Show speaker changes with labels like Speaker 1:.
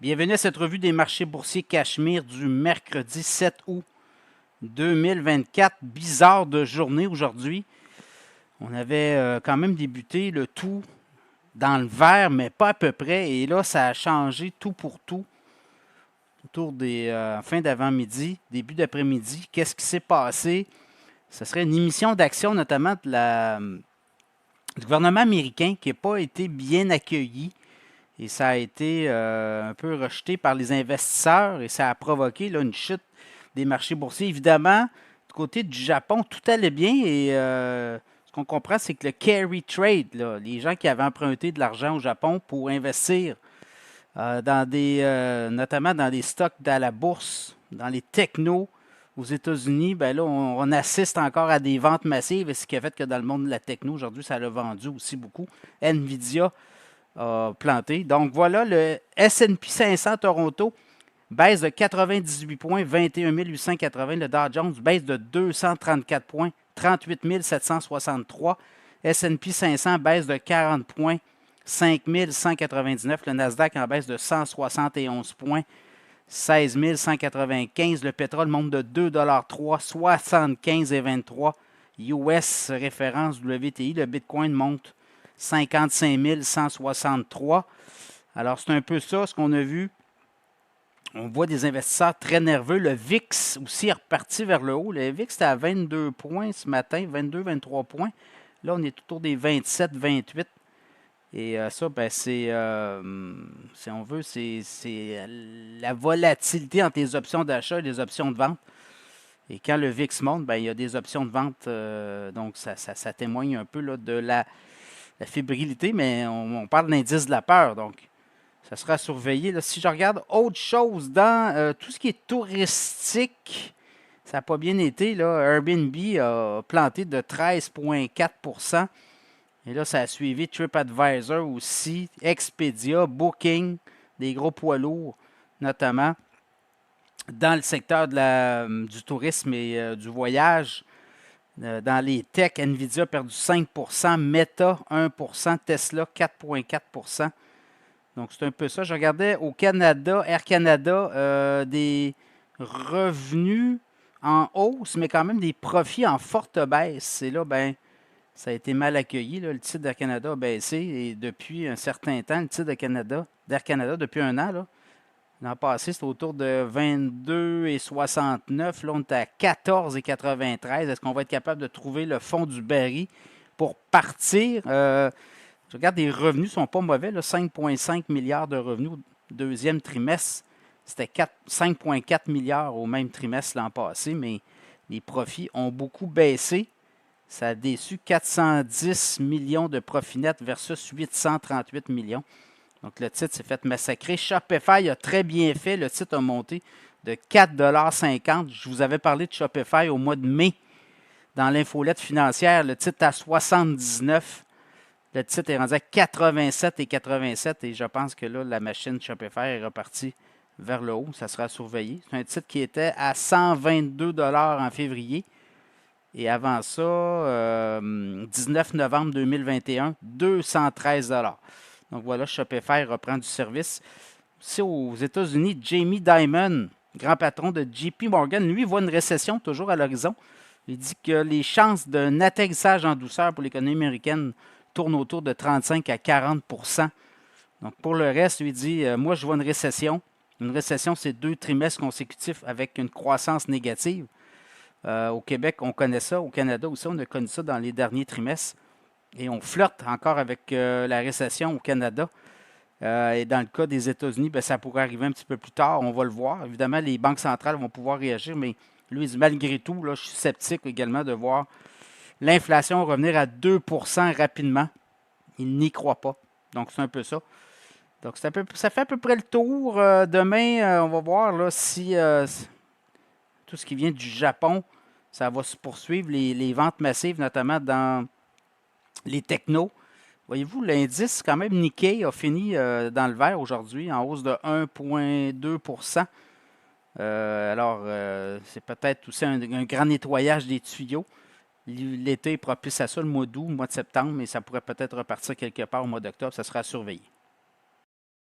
Speaker 1: Bienvenue à cette revue des marchés boursiers Cachemire du mercredi 7 août 2024. Bizarre de journée aujourd'hui. On avait quand même débuté le tout dans le vert, mais pas à peu près. Et là, ça a changé tout pour tout autour des fins d'avant-midi, début d'après-midi. Qu'est-ce qui s'est passé? Ce serait une émission d'action, notamment du gouvernement américain, qui n'a pas été bien accueillie. Et ça a été un peu rejeté par les investisseurs et ça a provoqué là, une chute des marchés boursiers. Évidemment, du côté du Japon, tout allait bien et ce qu'on comprend, c'est que le carry trade, là, les gens qui avaient emprunté de l'argent au Japon pour investir notamment dans des stocks à la bourse, dans les technos aux États-Unis, ben là, on assiste encore à des ventes massives et ce qui a fait que dans le monde de la techno, aujourd'hui, ça l'a vendu aussi beaucoup. Nvidia a planté. Donc voilà, le S&P 500 Toronto baisse de 98 points, 21 880. Le Dow Jones baisse de 234 points, 38 763. S&P 500 baisse de 40 points, 5 199. Le Nasdaq en baisse de 171 points, 16 195. Le pétrole monte de 2,3 75,23. US référence WTI. Le Bitcoin monte 55 163. Alors, c'est un peu ça, ce qu'on a vu. On voit des investisseurs très nerveux. Le VIX aussi est reparti vers le haut. Le VIX était à 22 points ce matin, 22-23 points. Là, on est autour des 27-28. Et ça, ben, si on veut, c'est la volatilité entre les options d'achat et les options de vente. Et quand le VIX monte, ben, il y a des options de vente. Donc, ça témoigne un peu là, de la fébrilité, mais on parle d'indice de la peur, donc ça sera à surveiller. Là, si je regarde autre chose dans tout ce qui est touristique, ça n'a pas bien été. Là. Airbnb a planté de 13,4 %. Et là, ça a suivi TripAdvisor aussi, Expedia, Booking, des gros poids lourds, notamment dans le secteur du tourisme et du voyage. Dans les techs, Nvidia a perdu 5 %, Meta 1 %, Tesla 4,4 %. Donc, c'est un peu ça. Je regardais au Canada, Air Canada, des revenus en hausse, mais quand même des profits en forte baisse. Et là, ben, ça a été mal accueilli. Là. Le titre d'Air Canada a baissé et depuis un certain temps, le titre d'Air Canada, depuis un an, là, l'an passé, c'était autour de 22,69. Là, on est à 14,93. Est-ce qu'on va être capable de trouver le fond du baril pour partir? Je regarde, les revenus ne sont pas mauvais. 5,5 milliards de revenus au deuxième trimestre. C'était 5,4 milliards au même trimestre l'an passé, mais les profits ont beaucoup baissé. Ça a déçu 410 millions de profits nets versus 838 millions. Donc, le titre s'est fait massacrer. Shopify a très bien fait. Le titre a monté de 4,50 $. Je vous avais parlé de Shopify au mois de mai dans l'infolette financière. Le titre est à 79. Le titre est rendu à 87,87 et je pense que là, la machine Shopify est repartie vers le haut. Ça sera à surveiller. C'est un titre qui était à 122 $ en février. Et avant ça, 19 novembre 2021, 213 $. Donc voilà, Shopify reprend du service. Ici aux États-Unis, Jamie Dimon, grand patron de JP Morgan, lui voit une récession toujours à l'horizon. Il dit que les chances d'un atterrissage en douceur pour l'économie américaine tournent autour de 35 à 40 %. Donc pour le reste, lui dit, moi je vois une récession. Une récession, c'est 2 trimestres consécutifs avec une croissance négative. Au Québec, on connaît ça. Au Canada aussi, on a connu ça dans les derniers trimestres. Et on flirte encore avec la récession au Canada. Et dans le cas des États-Unis, ben, ça pourrait arriver un petit peu plus tard. On va le voir. Évidemment, les banques centrales vont pouvoir réagir, mais lui, malgré tout, là, je suis sceptique également de voir l'inflation revenir à 2 % rapidement. Il n'y croit pas. Donc, c'est un peu ça. Donc, ça fait à peu près le tour. Demain, on va voir là, si tout ce qui vient du Japon, ça va se poursuivre. Les ventes massives, notamment dans les technos. Voyez-vous, l'indice, quand même, Nikkei a fini dans le vert aujourd'hui, en hausse de 1,2 %. C'est peut-être aussi un grand nettoyage des tuyaux. L'été est propice à ça, le mois d'août, le mois de septembre, mais ça pourrait peut-être repartir quelque part au mois d'octobre. Ça sera à surveiller.